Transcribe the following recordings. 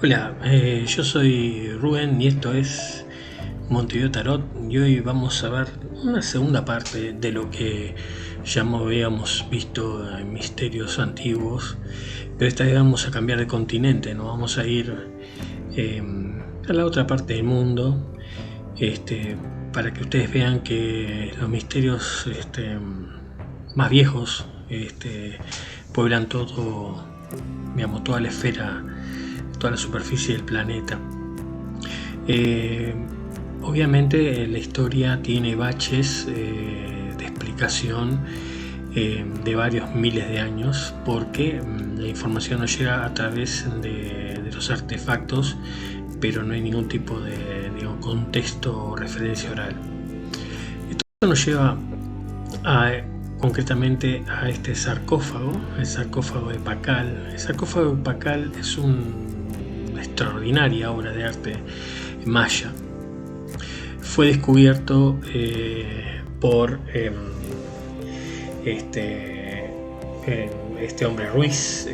Hola, yo soy Rubén y esto es Montevideo Tarot y hoy vamos a ver una segunda parte de lo que ya habíamos visto en Misterios Antiguos, pero esta vez vamos a cambiar de continente, nos vamos a ir a la otra parte del mundo, para que ustedes vean que los misterios más viejos pueblan todo, digamos, toda la esfera, toda la superficie del planeta. Obviamente la historia tiene baches de explicación de varios miles de años, porque la información nos llega a través de los artefactos, pero no hay ningún tipo de contexto o referencia oral. Esto nos lleva concretamente a este sarcófago, el sarcófago de Pakal. El sarcófago de Pakal es una extraordinaria obra de arte maya. Fue descubierto por este hombre Ruiz,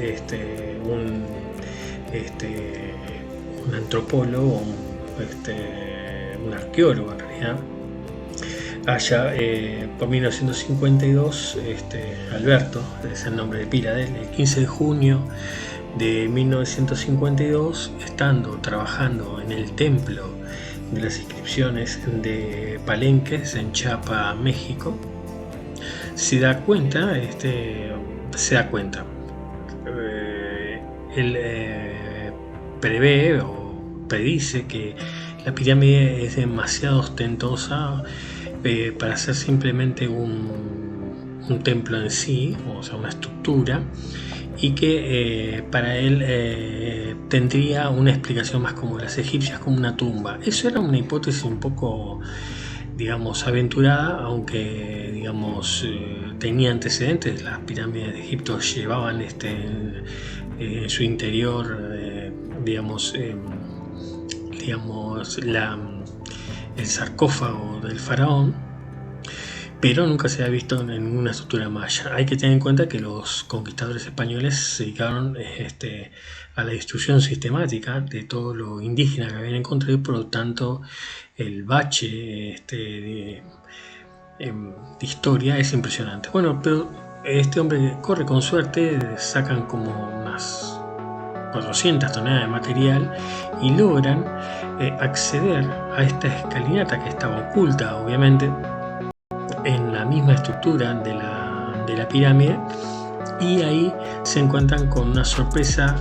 un antropólogo, un arqueólogo en realidad. Allá por 1952, Alberto, es el nombre de pila de él, el 15 de junio de 1952, estando trabajando en el templo de las inscripciones de Palenques en Chiapa, México, se da cuenta, él prevé o predice que la pirámide es demasiado ostentosa para ser simplemente un templo en sí, o sea, una estructura, y que para él tendría una explicación más como las egipcias, como una tumba. Eso era una hipótesis un poco, digamos, aventurada, aunque, digamos, tenía antecedentes. Las pirámides de Egipto llevaban en su interior, el sarcófago del faraón, pero nunca se ha visto en ninguna estructura maya. Hay que tener en cuenta que los conquistadores españoles se dedicaron a la destrucción sistemática de todo lo indígena que habían encontrado, y por lo tanto el bache de historia es impresionante. Bueno, pero este hombre corre con suerte, sacan como unas 400 toneladas de material y logran acceder a esta escalinata que estaba oculta, obviamente, en la misma estructura de la pirámide, y ahí se encuentran con una sorpresa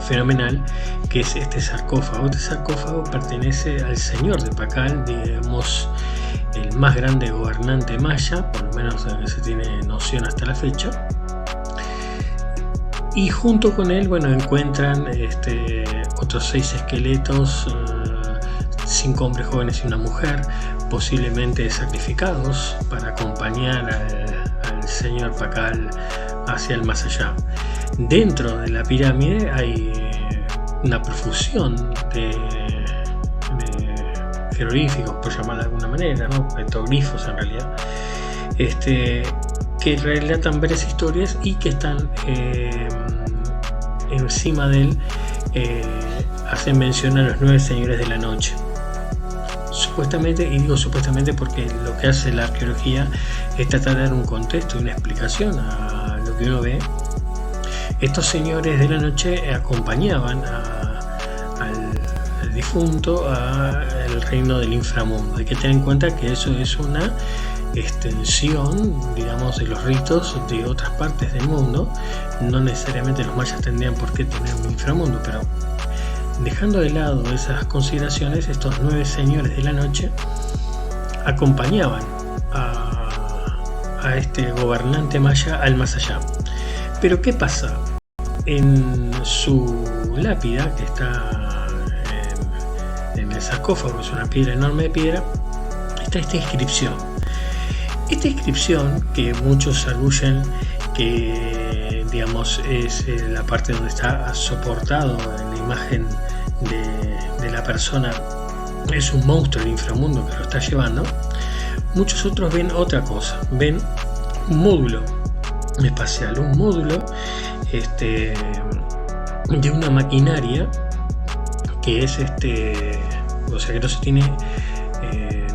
fenomenal, que es este sarcófago. Este sarcófago pertenece al señor de Pakal, digamos, el más grande gobernante maya, por lo menos de que se tiene noción hasta la fecha. Y junto con él, bueno, encuentran otros 6 esqueletos, 5 hombres jóvenes y una mujer, posiblemente sacrificados para acompañar al señor Pakal hacia el más allá. Dentro de la pirámide hay una profusión de jeroglíficos, por llamarlo de alguna manera, ¿no? Petroglifos en realidad, que relatan varias historias y que están encima de él, hacen mención a los 9 señores de la noche. Supuestamente, y digo supuestamente porque lo que hace la arqueología es tratar de dar un contexto y una explicación a lo que uno ve. Estos señores de la noche acompañaban al difunto al reino del inframundo. Hay que tener en cuenta que eso es una extensión, digamos, de los ritos de otras partes del mundo. No necesariamente los mayas tendrían por qué tener un inframundo, pero dejando de lado esas consideraciones, estos 9 señores de la noche acompañaban a este gobernante maya al más allá. Pero ¿qué pasa? En su lápida, que está en el sarcófago, es una piedra enorme de piedra, está esta inscripción. Esta inscripción, que muchos arguyen que, digamos, es la parte donde está soportado la imagen de la persona, es un monstruo del inframundo que lo está llevando. Muchos otros ven otra cosa, ven un módulo espacial, un módulo de una maquinaria que es o sea que no se tiene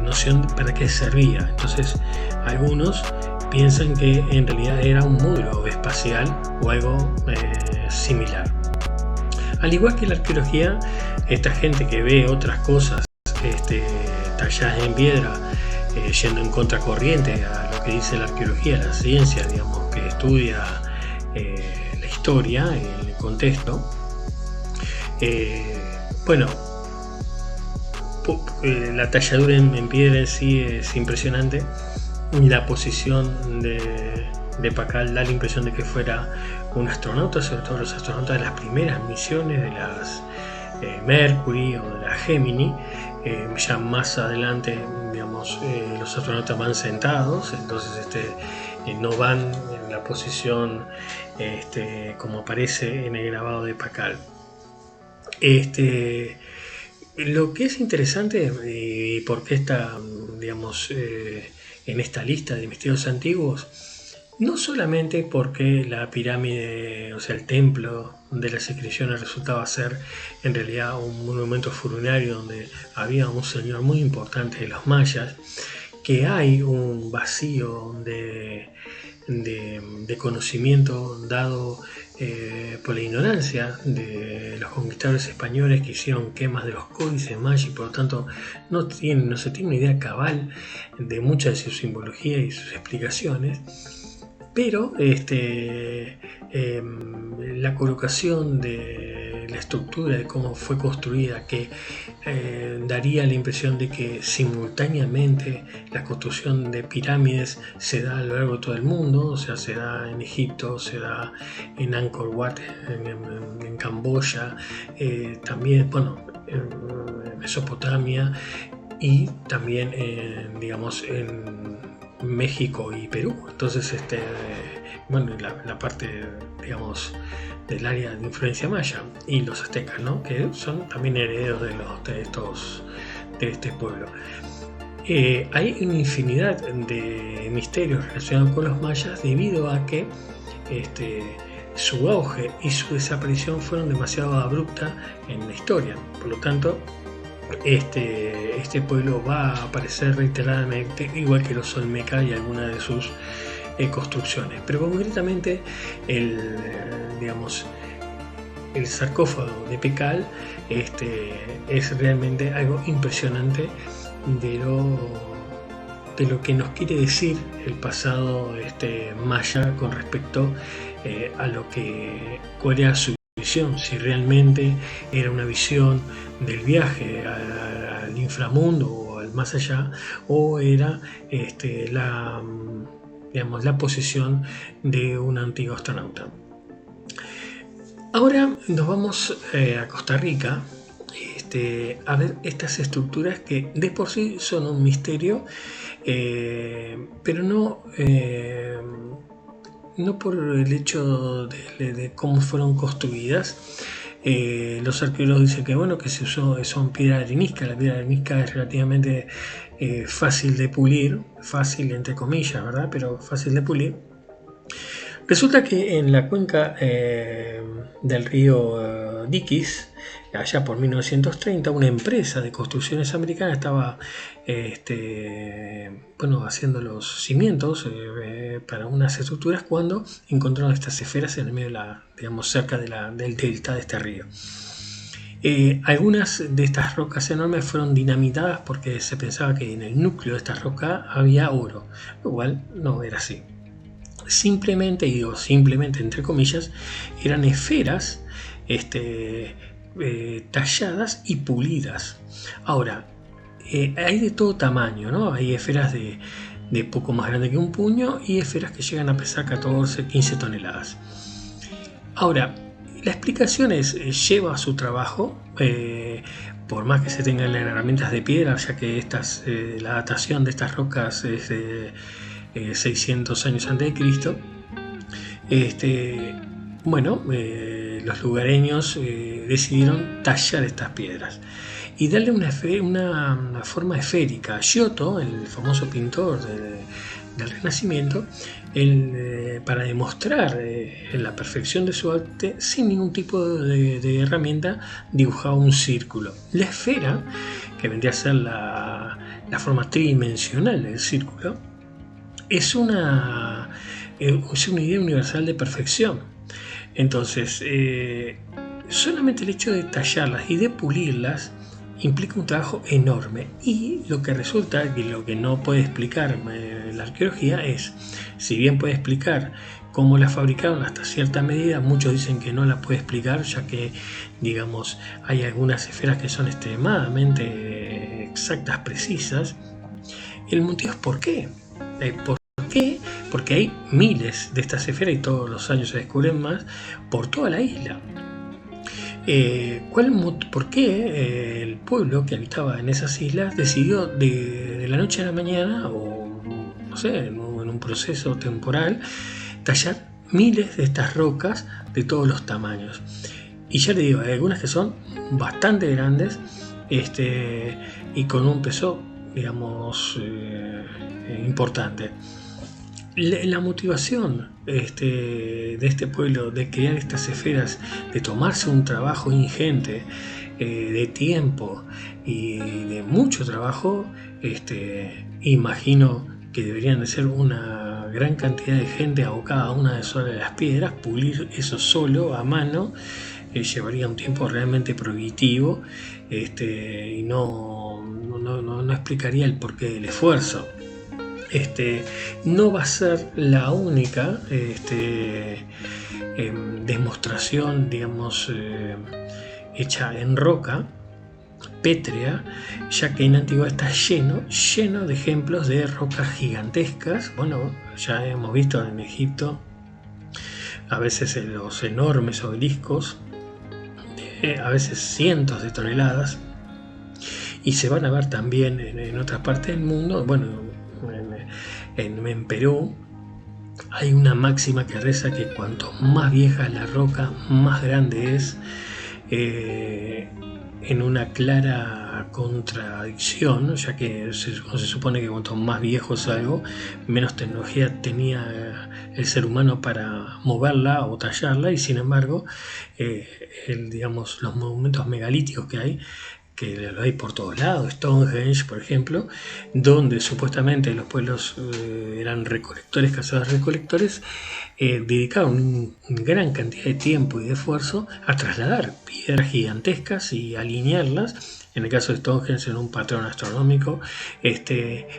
noción para qué servía. Entonces algunos piensan que en realidad era un módulo espacial o algo similar. Al igual que la arqueología, esta gente que ve otras cosas talladas en piedra, yendo en contracorriente a lo que dice la arqueología, la ciencia, digamos, que estudia la historia, el contexto, la talladura en piedra en sí es impresionante. La posición de Pakal da la impresión de que fuera un astronauta, sobre todo los astronautas de las primeras misiones de las Mercury o de la Gemini. Ya más adelante, digamos, los astronautas van sentados, entonces no van en la posición como aparece en el grabado de Pakal. Lo que es interesante y por qué está, digamos, en esta lista de misterios antiguos, no solamente porque la pirámide, o sea, el templo de las inscripciones resultaba ser en realidad un monumento funerario donde había un señor muy importante de los mayas, que hay un vacío de conocimiento dado por la ignorancia de los conquistadores españoles que hicieron quemas de los códices mayas y por lo tanto no se tiene una idea cabal de mucha de su simbología y sus explicaciones. Pero la colocación de la estructura, de cómo fue construida, que daría la impresión de que simultáneamente la construcción de pirámides se da a lo largo de todo el mundo, o sea, se da en Egipto, se da en Angkor Wat, en Camboya, también, en Mesopotamia y también, digamos, en México y Perú. Entonces la parte, digamos, del área de influencia maya y los aztecas, ¿no? Que son también herederos de este pueblo. Hay una infinidad de misterios relacionados con los mayas debido a que su auge y su desaparición fueron demasiado abruptas en la historia. Por lo tanto, este pueblo va a aparecer reiteradamente, igual que los Olmeca y algunas de sus construcciones, pero concretamente el sarcófago de Pakal es realmente algo impresionante de lo que nos quiere decir el pasado maya con respecto a cuál era su visión, si realmente era una visión del viaje al inframundo o al más allá, o era la posición de un antiguo astronauta. Ahora nos vamos a Costa Rica a ver estas estructuras que de por sí son un misterio, pero no por el hecho de cómo fueron construidas. Los arqueólogos dicen que son piedra arenisca. La piedra arenisca es relativamente fácil de pulir, fácil entre comillas, ¿verdad? Pero fácil de pulir. Resulta que en la cuenca del río Diquis, allá por 1930, una empresa de construcciones americana estaba haciendo los cimientos para unas estructuras cuando encontraron estas esferas en el medio cerca del delta de este río. Algunas de estas rocas enormes fueron dinamitadas porque se pensaba que en el núcleo de esta roca había oro, lo cual no era así. Simplemente entre comillas, eran esferas talladas y pulidas. Ahora, hay de todo tamaño, ¿no? Hay esferas de poco más grande que un puño y esferas que llegan a pesar 14-15 toneladas. Ahora, la explicación lleva su trabajo, por más que se tengan herramientas de piedra, ya que la datación de estas rocas es de 600 años antes de Cristo. Los lugareños decidieron tallar estas piedras y darle una forma esférica. Giotto, el famoso pintor del Renacimiento, para demostrar la perfección de su arte, sin ningún tipo de herramienta, dibujaba un círculo. La esfera, que vendría a ser la forma tridimensional del círculo, es una idea universal de perfección. Entonces, solamente el hecho de tallarlas y de pulirlas implica un trabajo enorme, y lo que resulta, que lo que no puede explicar la arqueología es, si bien puede explicar cómo la fabricaron hasta cierta medida, muchos dicen que no la puede explicar, ya que, digamos, hay algunas esferas que son extremadamente exactas, precisas. El motivo es ¿por qué? ¿Por qué? Porque hay miles de estas esferas y todos los años se descubren más por toda la isla. ¿Por qué el pueblo que habitaba en esas islas decidió de la noche a la mañana, o no sé, en un proceso temporal, tallar miles de estas rocas de todos los tamaños? Y ya le digo, hay algunas que son bastante grandes, y con un peso, digamos, importante. La motivación de este pueblo de crear estas esferas, de tomarse un trabajo ingente, de tiempo y de mucho trabajo, imagino que deberían de ser una gran cantidad de gente abocada a una sola de las piedras. Pulir eso solo a mano llevaría un tiempo realmente prohibitivo, y no explicaría el porqué del esfuerzo. No va a ser la única demostración, digamos, hecha en roca pétrea, ya que en Antigua está lleno de ejemplos de rocas gigantescas. Bueno, ya hemos visto en Egipto a veces los enormes obeliscos, a veces cientos de toneladas, y se van a ver también en otras partes del mundo. Bueno, en Perú hay una máxima que reza que cuanto más vieja es la roca, más grande es, en una clara contradicción, ya que se supone que cuanto más viejo es algo, menos tecnología tenía el ser humano para moverla o tallarla, y sin embargo, digamos, los monumentos megalíticos que hay, que lo hay por todos lados, Stonehenge, por ejemplo, donde supuestamente los pueblos eran recolectores, cazadores-recolectores, dedicaron una gran cantidad de tiempo y de esfuerzo a trasladar piedras gigantescas y alinearlas, en el caso de Stonehenge en un patrón astronómico,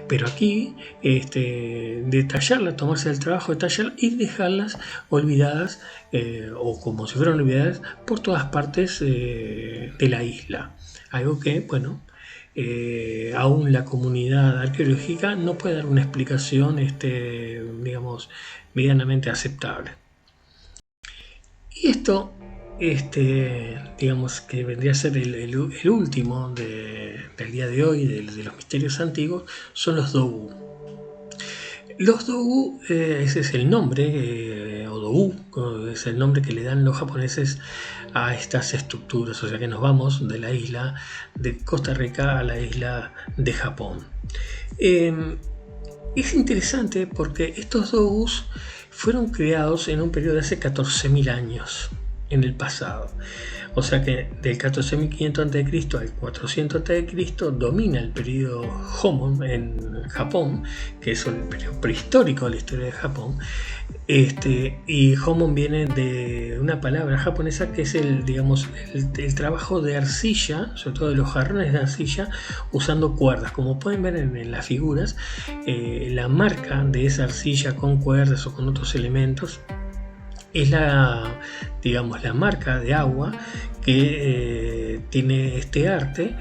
pero aquí, detallarlas, tomarse el trabajo de tallarlas y dejarlas olvidadas, o como si fueran olvidadas, por todas partes de la isla. Algo que, bueno, aún la comunidad arqueológica no puede dar una explicación, digamos, medianamente aceptable. Y esto, digamos, que vendría a ser el último del día de hoy, de los misterios antiguos, son los Dogu. Los Dogu, ese es el nombre, o Dogu, es el nombre que le dan los japoneses a estas estructuras, o sea que nos vamos de la isla de Costa Rica a la isla de Japón. Es interesante porque estos Dogus fueron creados en un periodo de hace 14.000 años en el pasado. O sea que del 14.500 a.C. al 400 a.C. domina el periodo Homon en Japón, que es el periodo prehistórico de la historia de Japón. Y Homon viene de una palabra japonesa que es el trabajo de arcilla, sobre todo de los jarrones de arcilla, usando cuerdas. Como pueden ver en las figuras, la marca de esa arcilla con cuerdas o con otros elementos es la marca de agua que tiene este arte,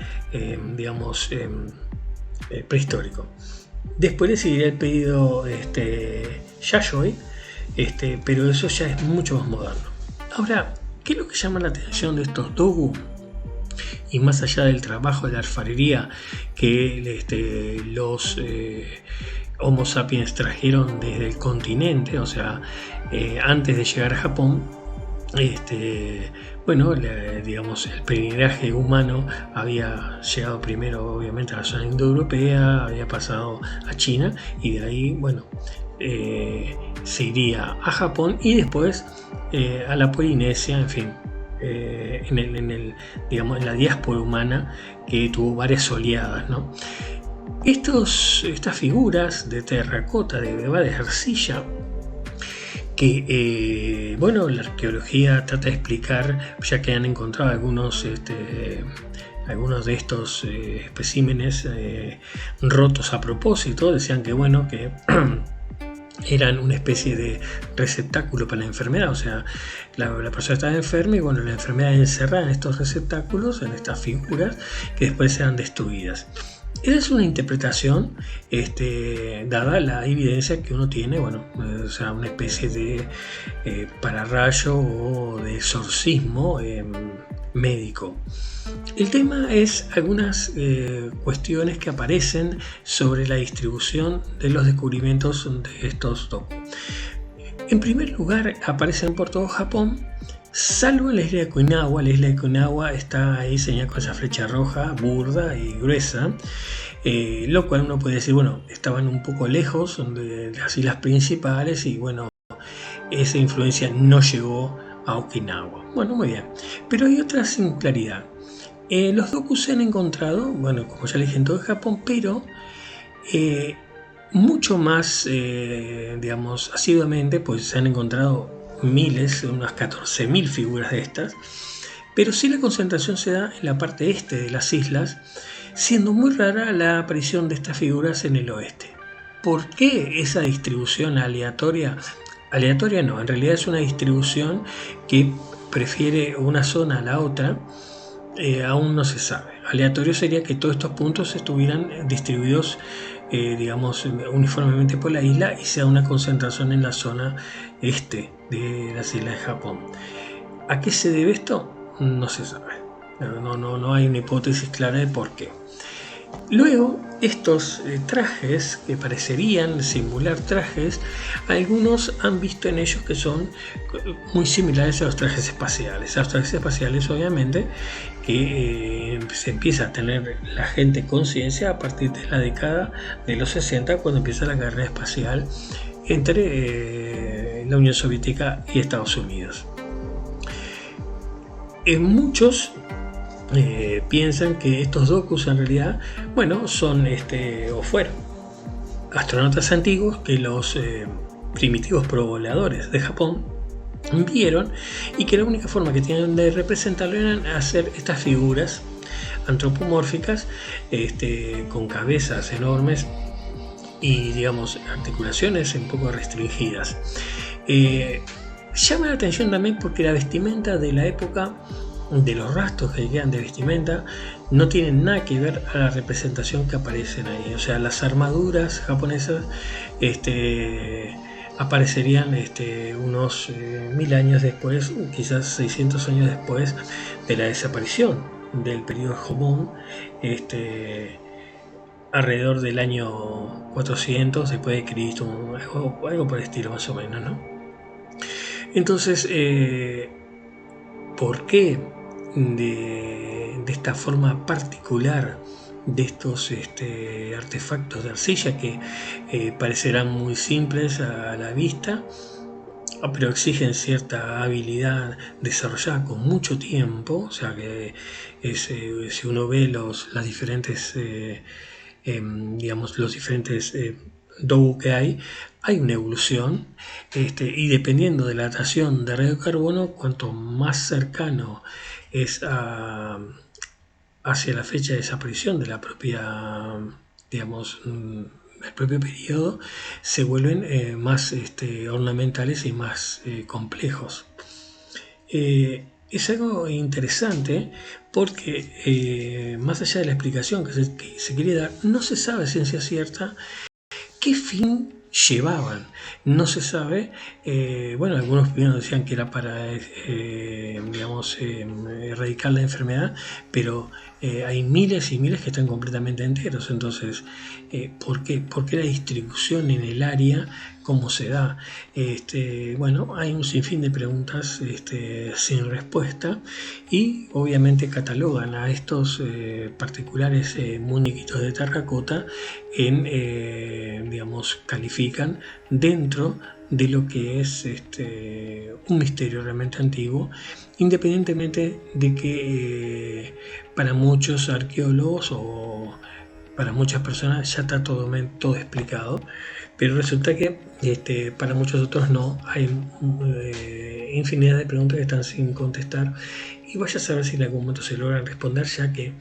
prehistórico. Después le seguiría el pedido Yayoi, pero eso ya es mucho más moderno. Ahora, ¿qué es lo que llama la atención de estos Dogu? Y más allá del trabajo de la alfarería que los Homo sapiens trajeron desde el continente, o sea, antes de llegar a Japón, bueno, digamos, el peregrinaje humano había llegado primero obviamente a la zona indoeuropea, había pasado a China y de ahí, bueno, se iría a Japón y después a la Polinesia, en fin, digamos, en la diáspora humana que tuvo varias oleadas, ¿no? Estas figuras de terracota, de arcilla, que bueno, la arqueología trata de explicar, ya que han encontrado algunos de estos especímenes rotos a propósito. Decían que bueno, que eran una especie de receptáculo para la enfermedad, o sea, la persona estaba enferma y bueno, la enfermedad encerrada en estos receptáculos, en estas figuras, que después eran destruidas. Esa es una interpretación dada la evidencia que uno tiene, bueno, o sea, una especie de pararrayo o de exorcismo médico. El tema es algunas cuestiones que aparecen sobre la distribución de los descubrimientos de estos doku. En primer lugar, aparecen por todo Japón, salvo en la isla de Okinawa. La isla de Okinawa está ahí señalada con esa flecha roja, burda y gruesa, lo cual uno puede decir, bueno, estaban un poco lejos de las islas principales y bueno, esa influencia no llegó a Okinawa. Bueno, muy bien, pero hay otra singularidad. Los doku se han encontrado, bueno, como ya le dije, en todo Japón, pero mucho más, digamos, asiduamente, pues se han encontrado miles, unas 14.000 figuras de estas, pero sí la concentración se da en la parte este de las islas, siendo muy rara la aparición de estas figuras en el oeste. ¿Por qué esa distribución aleatoria? Aleatoria no, en realidad es una distribución que prefiere una zona a la otra, aún no se sabe. Aleatorio sería que todos estos puntos estuvieran distribuidos digamos, uniformemente por la isla y sea una concentración en la zona este de las islas de Japón. ¿A qué se debe esto? No se sabe. No hay una hipótesis clara de por qué. Luego, estos trajes que parecerían simular trajes, algunos han visto en ellos que son muy similares a los trajes espaciales. A los trajes espaciales, obviamente, que se empieza a tener la gente conciencia a partir de la década de los 60, cuando empieza la carrera espacial entre la Unión Soviética y Estados Unidos. Muchos piensan que estos dokus en realidad, bueno, son o fueron astronautas antiguos que los primitivos provoladores de Japón vieron y que la única forma que tenían de representarlo era hacer estas figuras antropomórficas con cabezas enormes y, digamos, articulaciones un poco restringidas. Llama la atención también porque la vestimenta de la época, de los rastros que quedan de vestimenta, no tienen nada que ver a la representación que aparecen ahí. O sea, las armaduras japonesas aparecerían unos 1000 años después, quizás 600 años después de la desaparición del periodo Jomon, alrededor del año 400 después de Cristo, algo por el estilo más o menos, ¿no? Entonces, ¿por qué de esta forma particular de estos artefactos de arcilla que parecerán muy simples a la vista, pero exigen cierta habilidad desarrollada con mucho tiempo? O sea que si uno ve las diferentes digamos, los diferentes doku que hay una evolución, y dependiendo de la datación de radiocarbono, cuanto más cercano es hacia la fecha de desaparición de la propia, digamos, el propio periodo, se vuelven más ornamentales y más complejos. Es algo interesante porque más allá de la explicación que se quería dar, no se sabe a ciencia cierta qué fin llevaban. No se sabe, bueno, algunos primero decían que era para, digamos, erradicar la enfermedad, pero hay miles y miles que están completamente enteros. Entonces, ¿por qué? ¿Por qué la distribución en el área? ¿Cómo se da? Bueno, hay un sinfín de preguntas sin respuesta, y obviamente catalogan a estos particulares muñequitos de terracota digamos, califican dentro de lo que es un misterio realmente antiguo, independientemente de que para muchos arqueólogos o para muchas personas ya está todo explicado, pero resulta que para muchos otros no. Hay infinidad de preguntas que están sin contestar, y vaya a saber si en algún momento se logran responder, ya que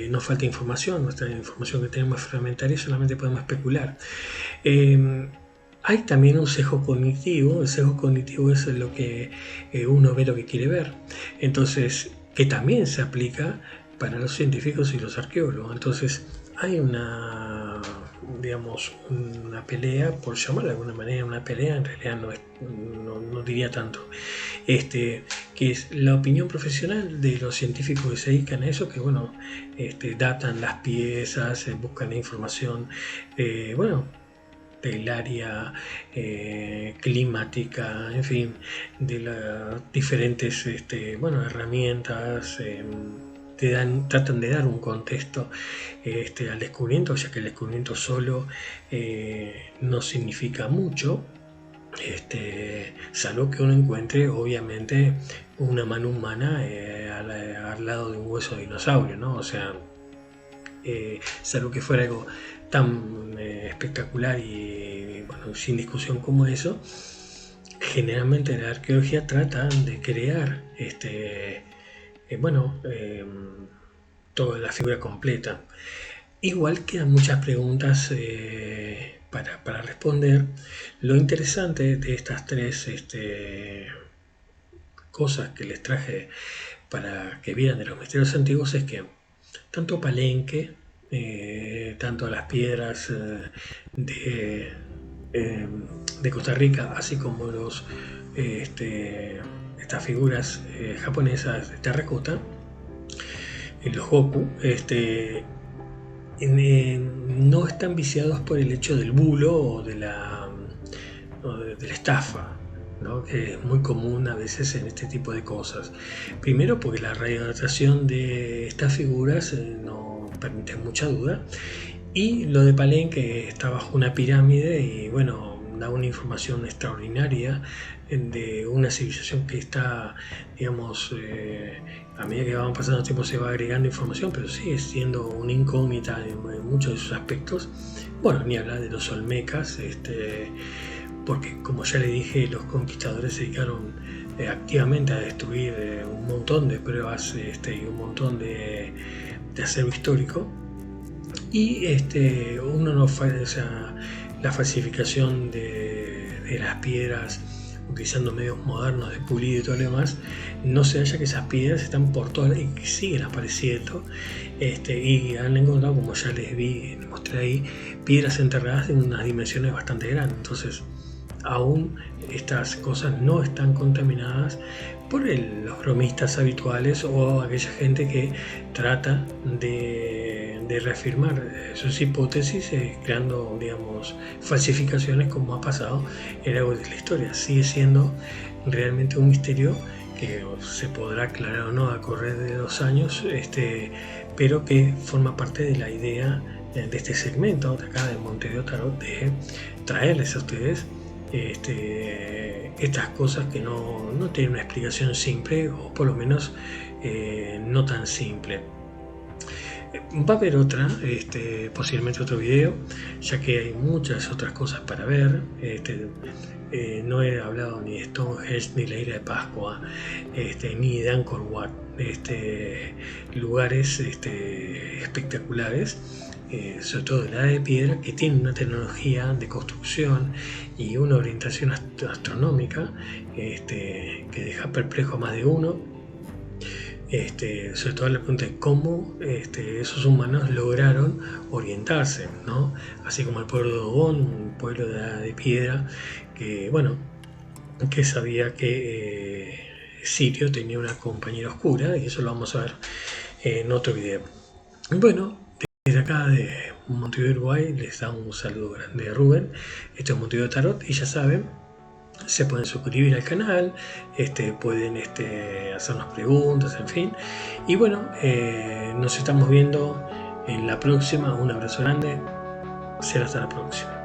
nos falta información. Nuestra información que tenemos es fragmentaria y solamente podemos especular. Hay también un sesgo cognitivo. El sesgo cognitivo es lo que uno ve lo que quiere ver. Entonces, que también se aplica para los científicos y los arqueólogos. Entonces, hay una pelea, por llamarla de alguna manera una pelea, en realidad no diría tanto, que es la opinión profesional de los científicos que se dedican a eso, que bueno, datan las piezas, buscan información, del área climática, en fin, de las diferentes herramientas, tratan de dar un contexto al descubrimiento, ya que el descubrimiento solo no significa mucho, salvo que uno encuentre obviamente una mano humana al lado de un hueso de dinosaurio, ¿no? O sea, salvo que fuera algo tan espectacular y bueno, sin discusión como eso, generalmente la arqueología trata de crear toda la figura completa. Igual quedan muchas preguntas para responder. Lo interesante de estas tres cosas que les traje para que vieran de los misterios antiguos es que tanto Palenque, tanto las piedras de Costa Rica, así como estas figuras japonesas de terracota, los Goku, no están viciados por el hecho del bulo o de la estafa, ¿no? Que es muy común a veces en este tipo de cosas. Primero porque la radioadaptación de estas figuras no permite mucha duda, y lo de Palenque está bajo una pirámide y bueno, da una información extraordinaria de una civilización que está, digamos, a medida que van pasando el tiempo se va agregando información, pero sigue siendo una incógnita en muchos de sus aspectos. Bueno, ni hablar de los olmecas, porque como ya le dije, los conquistadores se dedicaron activamente a destruir un montón de pruebas y un montón de acervo histórico. Y la falsificación de las piedras utilizando medios modernos de pulido y todo lo demás, no se halla que esas piedras están por todas y que siguen apareciendo, y han encontrado, como ya les mostré ahí, piedras enterradas en unas dimensiones bastante grandes. Entonces, aún estas cosas no están contaminadas por los bromistas habituales o aquella gente que trata de reafirmar sus hipótesis creando, digamos, falsificaciones, como ha pasado en algo de la historia. Sigue siendo realmente un misterio que se podrá aclarar o no a correr de los años, pero que forma parte de la idea de este segmento de acá de Montevideo Tarot, de traerles a ustedes estas cosas que no tienen una explicación simple, o por lo menos no tan simple. Va a haber otra, posiblemente otro video, ya que hay muchas otras cosas para ver. No he hablado ni de Stonehenge, ni la Isla de Pascua, ni de Angkor Wat, lugares espectaculares, sobre todo de la Edad de Piedra, que tienen una tecnología de construcción y una orientación astronómica que deja perplejo a más de uno. Sobre todo la pregunta de cómo esos humanos lograron orientarse, ¿no? Así como el pueblo de Dogón, un pueblo de piedra, que sabía que Sirio tenía una compañera oscura, y eso lo vamos a ver en otro video. Bueno, desde acá de Montevideo, Uruguay, les da un saludo grande de Rubén. Esto es Montevideo Tarot y ya saben, se pueden suscribir al canal, pueden hacernos preguntas, en fin. Y bueno, nos estamos viendo en la próxima. Un abrazo grande. Será hasta la próxima.